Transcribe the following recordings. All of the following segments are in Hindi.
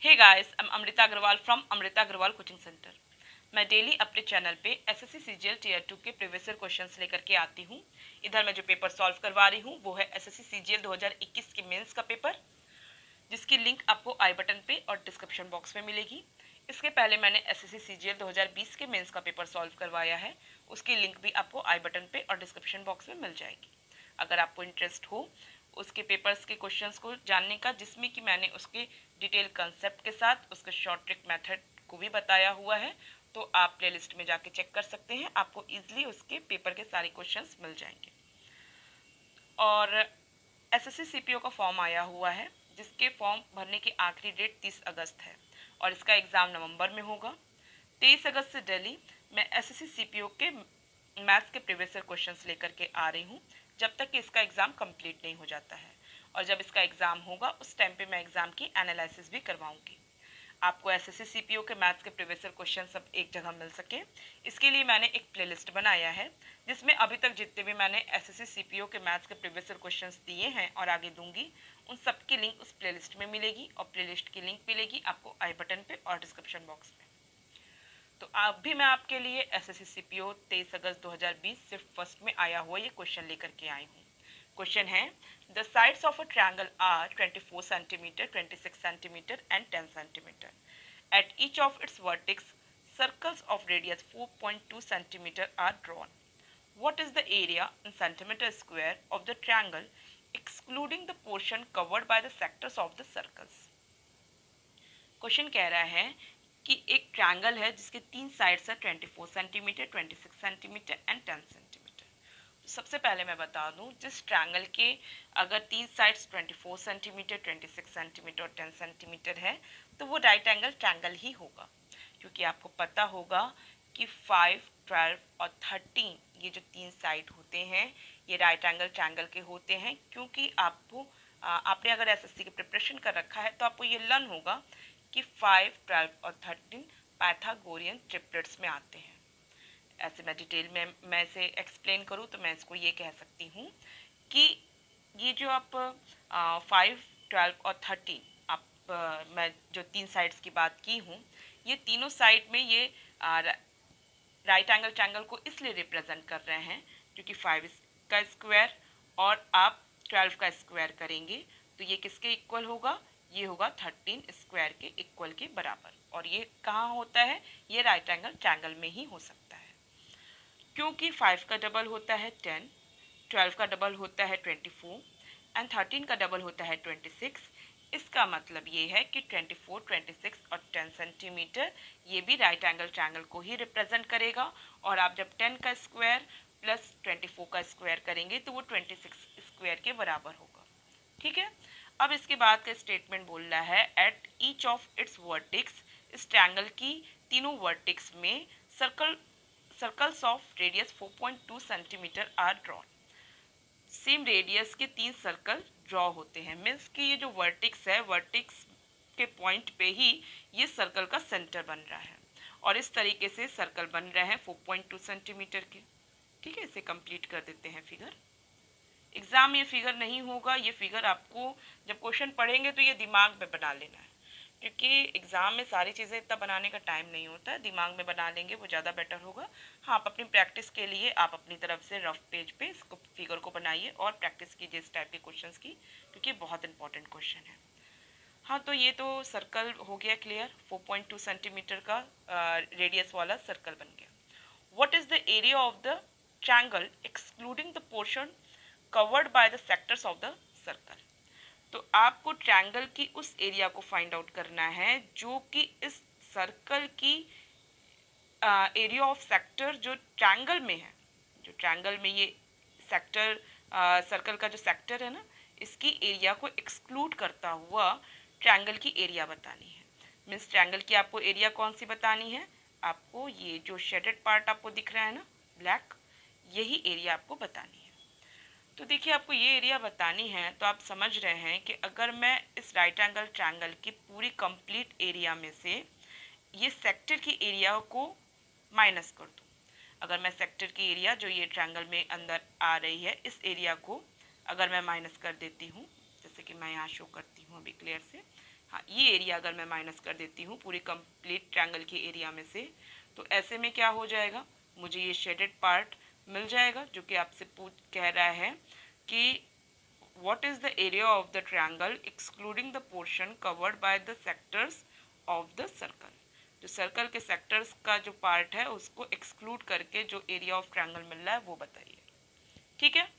Hey guys, I am Amrita Agarwal from Amrita Agarwal coaching centre. मैं डेली अपने चैनल पे एसएससी सीजीएल टीयर 2 के प्रीवियस ईयर क्वेश्चंस लेकर के आती हूँ। इधर मैं जो पेपर सॉल्व करवा रही हूँ वो है एसएससी सीजीएल 2021 के मेंस का पेपर, जिसकी लिंक आपको आई बटन पे और डिस्क्रिप्शन बॉक्स में मिलेगी। इसके पहले मैंने एसएससी सीजीएल 2020 के मेंस का पेपर सॉल्व करवाया है, उसकी लिंक भी आपको आई बटन पे और डिस्क्रिप्शन बॉक्स में मिल जाएगी। अगर आपको इंटरेस्ट हो उसके पेपर्स के क्वेश्चंस को जानने का, जिसमें कि मैंने उसके डिटेल कंसेप्ट के साथ उसके शॉर्ट ट्रिक मेथड को भी बताया हुआ है, तो आप प्लेलिस्ट में जाके चेक कर सकते हैं। आपको इजीली उसके पेपर के सारे क्वेश्चंस मिल जाएंगे। और एसएससी सीपीओ का फॉर्म आया हुआ है, जिसके फॉर्म भरने की आखिरी डेट 30 अगस्त है और इसका एग्ज़ाम नवंबर में होगा। 23 अगस्त से दिल्ली मैं एसएससी सीपीओ के मैथ्स के प्रीवियस ईयर क्वेश्चंस लेकर के आ रही हूँ, जब तक कि इसका एग्ज़ाम कंप्लीट नहीं हो जाता है। और जब इसका एग्ज़ाम होगा उस टाइम पे मैं एग्ज़ाम की एनालिसिस भी करवाऊंगी। आपको एसएससी सीपीओ के मैथ्स के प्रीवियस ईयर क्वेश्चन सब एक जगह मिल सके, इसके लिए मैंने एक प्लेलिस्ट बनाया है, जिसमें अभी तक जितने भी मैंने एसएससी सीपीओ के मैथ्स के प्रीवियस ईयर क्वेश्चंस दिए हैं और आगे दूंगी, उन सब की लिंक उस प्लेलिस्ट में मिलेगी और प्लेलिस्ट की लिंक मिलेगी आपको आई बटन पे और डिस्क्रिप्शन बॉक्स में। तो अब भी मैं आपके लिए एसएससी सीपीओ 23 अगस्त 2020 सिर्फ फर्स्ट में आया हुआ ये क्वेश्चन लेकर के आई हूँ। क्वेश्चन है, the sides of a triangle are 24 centimetre, 26 centimetre and 10 centimetre. At each of its vertex, circles of radius 4.2 centimeter are drawn. What is the area in centimeter square of the triangle, excluding the portion covered by the sectors of the circles? Question कह रहा है कि एक ट्रायंगल है जिसके तीन साइड्स है 24 सेंटीमीटर, 26 सेंटीमीटर एंड 10 सेंटीमीटर। तो सबसे पहले मैं बता दूं, जिस ट्रायंगल के अगर तीन साइड्स 24 सेंटीमीटर, 26 सेंटीमीटर और 10 सेंटीमीटर है, तो वो राइट एंगल ट्रायंगल ही होगा। क्योंकि आपको पता होगा कि 5, 12 और 13 ये जो तीन साइड होते हैं ये राइट एंगल ट्रायंगल के होते हैं। क्योंकि आपने अगर एसएससी की प्रिपरेशन कर रखा है तो आपको ये लर्न होगा कि 5, 12 और 13 पाइथागोरियन ट्रिपलेट्स में आते हैं। ऐसे मैं डिटेल में मैं इसे एक्सप्लेन करूँ तो मैं इसको ये कह सकती हूँ कि ये जो आप 5, 12 और 13 आप मैं जो तीन साइड्स की बात की हूँ, ये तीनों साइड में ये राइट एंगल ट्रायंगल को इसलिए रिप्रेजेंट कर रहे हैं क्योंकि 5 का स्क्वायर और आप 12 का स्क्वायर करेंगे तो ये किसके इक्वल होगा, ये होगा 13 स्क्वायर के इक्वल के बराबर। और ये कहाँ होता है, ये राइट एंगल ट्रायंगल में ही हो सकता है। क्योंकि 5 का डबल होता है 10, 12 का डबल होता है 24 एंड 13 का डबल होता है 26। इसका मतलब ये है कि 24, 26 और 10 सेंटीमीटर ये भी राइट एंगल ट्रायंगल को ही रिप्रेजेंट करेगा। और आप जब 10 का स्क्वायर प्लस 24 का स्क्वायर करेंगे तो वो 26 स्क्वायर के बराबर होगा। ठीक है। अब इसके बाद का स्टेटमेंट बोल रहा है, at each of its vertex, इस ट्रायंगल की तीनों वर्टेक्स में circles of radius 4.2 centimetre are drawn. Same radius के तीन सर्कल ड्रॉ होते हैं। मीन्स कि ये जो वर्टेक्स है, वर्टेक्स के पॉइंट पे ही ये सर्कल का सेंटर बन रहा है और इस तरीके से सर्कल बन रहे हैं 4.2 सेंटीमीटर के। ठीक है, इसे कंप्लीट कर देते हैं फिगर। एग्जाम में ये फिगर नहीं होगा, ये फिगर आपको जब क्वेश्चन पढ़ेंगे तो ये दिमाग में बना लेना है, क्योंकि एग्ज़ाम में सारी चीज़ें इतना बनाने का टाइम नहीं होता है। दिमाग में बना लेंगे वो ज़्यादा बेटर होगा। हाँ, आप अपनी प्रैक्टिस के लिए आप अपनी तरफ से रफ पेज पे इसको फिगर को बनाइए और प्रैक्टिस कीजिए इस टाइप के क्वेश्चंस की, क्योंकि बहुत इंपॉर्टेंट क्वेश्चन है। हाँ, तो ये तो सर्कल हो गया क्लियर, 4.2 सेंटीमीटर का रेडियस वाला सर्कल बन गया। What is the area of the triangle excluding the portion covered by the sectors of the circle. तो आपको ट्रायंगल की उस एरिया को फाइंड आउट करना है जो कि इस सर्कल की एरिया ऑफ सेक्टर जो ट्रायंगल में है, जो ट्रायंगल में ये सेक्टर सर्कल का जो सेक्टर है ना, इसकी एरिया को एक्सक्लूड करता हुआ ट्रायंगल की एरिया बतानी है। मीन्स ट्रायंगल की आपको एरिया कौन सी बतानी है, आपको ये जो शेडेड पार्ट आपको दिख रहा है ना ब्लैक, यही एरिया आपको बतानी है। तो देखिए, आपको ये एरिया बतानी है तो आप समझ रहे हैं कि अगर मैं इस राइट एंगल ट्रायंगल की पूरी कंप्लीट एरिया में से ये सेक्टर की एरिया को माइनस कर दूँ, अगर मैं सेक्टर की एरिया जो ये ट्रायंगल में अंदर आ रही है इस एरिया को अगर मैं माइनस कर देती हूँ, जैसे कि मैं यहाँ शो करती हूँ अभी क्लियर से, हाँ, ये एरिया अगर मैं माइनस कर देती हूँ पूरी कंप्लीट ट्रायंगल के एरिया में से, तो ऐसे में क्या हो जाएगा, मुझे ये शेडेड पार्ट मिल जाएगा जो कि आपसे कह रहा है कि what is the area of the triangle excluding the portion covered by the sectors of the circle। जो सर्कल के सेक्टर्स का जो पार्ट है उसको एक्सक्लूड करके जो एरिया ऑफ ट्रायंगल मिल रहा है वो बताइए। ठीक है,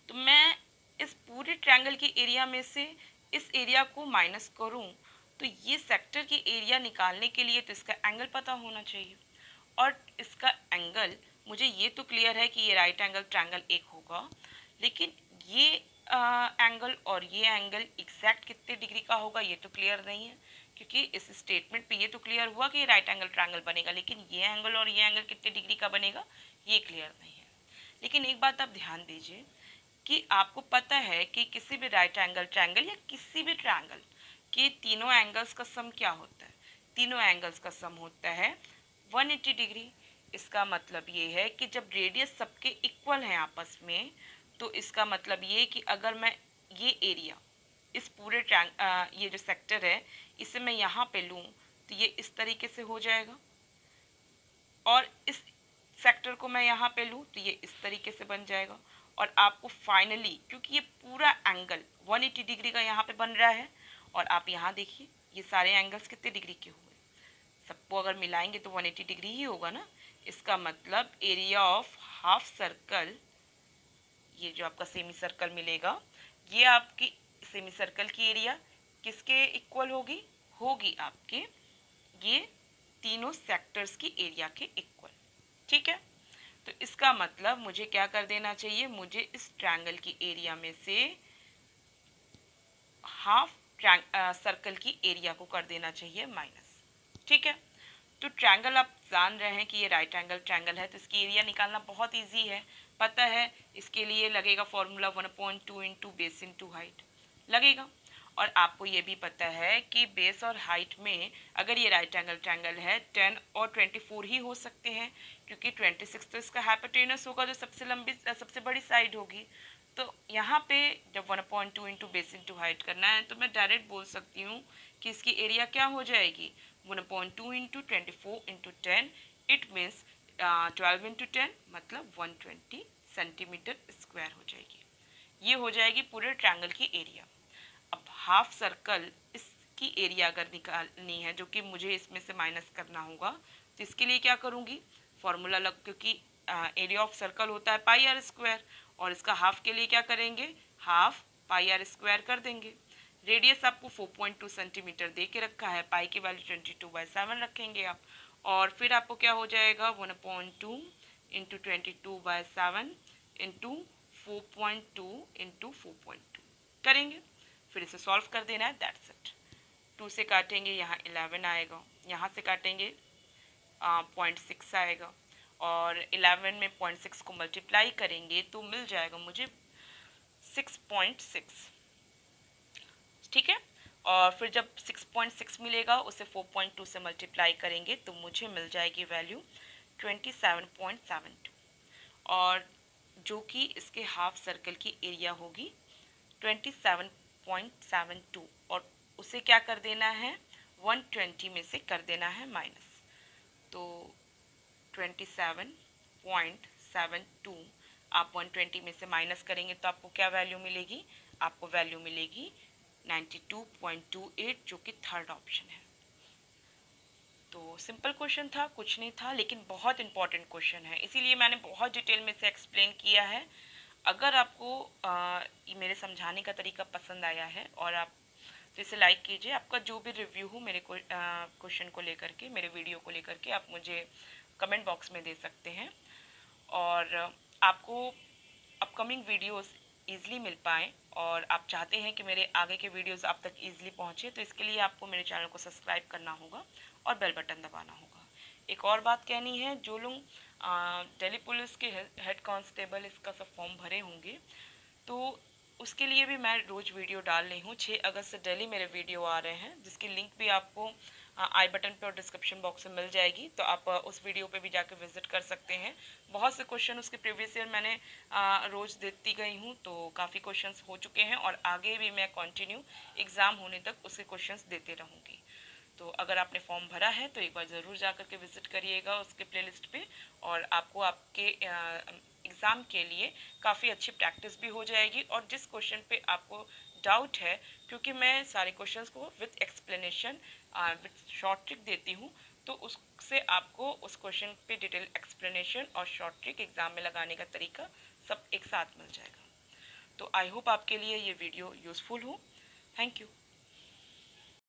तो मैं इस पूरे ट्रायंगल के एरिया में से इस एरिया को माइनस करूं तो ये सेक्टर की एरिया निकालने के लिए तो इसका एंगल पता होना चाहिए, और इसका एंगल मुझे ये तो क्लियर है कि ये राइट एंगल ट्रायंगल एक होगा, लेकिन ये एंगल और ये एंगल एग्जैक्ट कितने डिग्री का होगा ये तो क्लियर नहीं है, क्योंकि इस स्टेटमेंट पे ये तो क्लियर हुआ कि राइट एंगल ट्रायंगल बनेगा, लेकिन ये एंगल और ये एंगल कितने डिग्री का बनेगा ये क्लियर नहीं है। लेकिन एक बात आप ध्यान दीजिए कि आपको पता है कि किसी भी राइट एंगल ट्रायंगल या किसी भी ट्रायंगल के तीनों एंगल्स का सम क्या होता है, तीनों एंगल्स का सम होता है 180 डिग्री। इसका मतलब ये है कि जब रेडियस सबके इक्वल हैं आपस में, तो इसका मतलब ये कि अगर मैं ये एरिया इस पूरे ये जो सेक्टर है इसे मैं यहाँ पे लूँ तो ये इस तरीके से हो जाएगा, और इस सेक्टर को मैं यहाँ पे लूँ तो ये इस तरीके से बन जाएगा। और आपको फाइनली, क्योंकि ये पूरा एंगल 180 डिग्री का यहाँ पे बन रहा है, और आप यहाँ देखिए ये सारे एंगल्स कितने डिग्री के हुए, सबको अगर मिलाएंगे तो 180 डिग्री ही होगा ना। इसका मतलब एरिया ऑफ हाफ सर्कल, ये जो आपका सेमी सर्कल मिलेगा, ये आपकी सेमी सर्कल की एरिया किसके इक्वल होगी, होगी आपके ये तीनों सेक्टर्स की एरिया के इक्वल। ठीक है, तो इसका मतलब मुझे क्या कर देना चाहिए, मुझे इस ट्रायंगल की एरिया में से हाफ सर्कल की एरिया को कर देना चाहिए माइनस। ठीक है, तो ट्रायंगल आप जान रहे हैं कि ये राइट एंगल ट्रायंगल है, तो इसकी एरिया निकालना बहुत इजी है, पता है। इसके लिए लगेगा formula 1/2 into base into height लगेगा, और आपको ये भी पता है कि बेस और हाइट में अगर ये राइट एंगल ट्रायंगल है 10 और 24 ही हो सकते हैं, क्योंकि 26 तो इसका हाइपोटेनस होगा जो सबसे लंबी सबसे बड़ी साइड होगी। तो यहाँ पे जब 1/2 इंटू बेस इंटू हाइट करना है तो मैं डायरेक्ट बोल सकती हूँ कि इसकी एरिया क्या हो जाएगी, 1/2 into 24 into 10, it means 12 into 10 मतलब 120 सेंटीमीटर स्क्वायर हो जाएगी। ये हो जाएगी पूरे ट्रायंगल की एरिया। अब हाफ सर्कल इसकी एरिया अगर निकालनी है, जो कि मुझे इसमें से माइनस करना होगा, तो इसके लिए क्या करूँगी, फॉर्मूला लग, क्योंकि एरिया ऑफ सर्कल होता है पाई आर स्क्वायर, और इसका हाफ के लिए क्या करेंगे, हाफ पाई आर स्क्वायर कर देंगे। रेडियस आपको 4.2 सेंटीमीटर दे के रखा है, पाई की वैल्यू 22/7 रखेंगे आप, और फिर आपको क्या हो जाएगा 1/2 इंटू 22/7 इंटू 4.2 इंटू 4.2 करेंगे, फिर इसे सॉल्व कर देना है, दैट्स इट। 2 से काटेंगे यहाँ 11 आएगा, यहाँ से काटेंगे 0.6 आएगा, और 11 में 0.6 को मल्टीप्लाई करेंगे तो मिल जाएगा मुझे 6.6। ठीक है, और फिर जब 6.6 मिलेगा उसे 4.2 से मल्टीप्लाई करेंगे तो मुझे मिल जाएगी वैल्यू 27.72, और जो कि इसके हाफ सर्कल की एरिया होगी 27.72, और उसे क्या कर देना है 120 में से कर देना है माइनस, तो 27.72 आप 120 में से माइनस करेंगे तो आपको क्या वैल्यू मिलेगी, आपको वैल्यू मिलेगी 92.28, जो कि थर्ड ऑप्शन है। तो सिंपल क्वेश्चन था, कुछ नहीं था, लेकिन बहुत इंपॉर्टेंट क्वेश्चन है, इसीलिए मैंने बहुत डिटेल में से एक्सप्लेन किया है। अगर आपको मेरे समझाने का तरीका पसंद आया है और आप तो इसे लाइक कीजिए। आपका जो भी रिव्यू हो मेरे क्वेश्चन को लेकर के, मेरे वीडियो को लेकर के, आप मुझे कमेंट बॉक्स में दे सकते हैं, और आपको अपकमिंग वीडियोस ईज़िली मिल पाएँ और आप चाहते हैं कि मेरे आगे के वीडियोस आप तक ईज़िली पहुँचे, तो इसके लिए आपको मेरे चैनल को सब्सक्राइब करना होगा और बेल बटन दबाना होगा। एक और बात कहनी है, जो लोग दिल्ली पुलिस के हेड कांस्टेबल इसका सब फॉर्म भरे होंगे, तो उसके लिए भी मैं रोज़ वीडियो डाल रही हूँ। 6 अगस्त से डेली मेरे वीडियो आ रहे हैं, जिसकी लिंक भी आपको आई बटन पे और डिस्क्रिप्शन बॉक्स में मिल जाएगी, तो आप उस वीडियो पे भी जाके विजिट कर सकते हैं। बहुत से क्वेश्चन उसके प्रीवियस ईयर मैंने रोज़ देती गई हूँ, तो काफ़ी क्वेश्चंस हो चुके हैं और आगे भी मैं कंटिन्यू एग्ज़ाम होने तक उसके क्वेश्चंस देते रहूँगी। तो अगर आपने फॉर्म भरा है तो एक बार ज़रूर जा कर के विज़िट करिएगा उसके प्लेलिस्ट पे, और आपको आपके एग्ज़ाम के लिए काफ़ी अच्छी प्रैक्टिस भी हो जाएगी। और जिस क्वेश्चन पे आपको डाउट है, क्योंकि मैं सारे क्वेश्चंस को with explanation with short trick देती हूँ, तो उससे आपको उस क्वेश्चन पे डिटेल एक्सप्लेनेशन और शॉर्ट ट्रिक एग्ज़ाम में लगाने का तरीका सब एक साथ मिल जाएगा। तो आई होप आपके लिए ये वीडियो यूज़फुल हो। Thank you.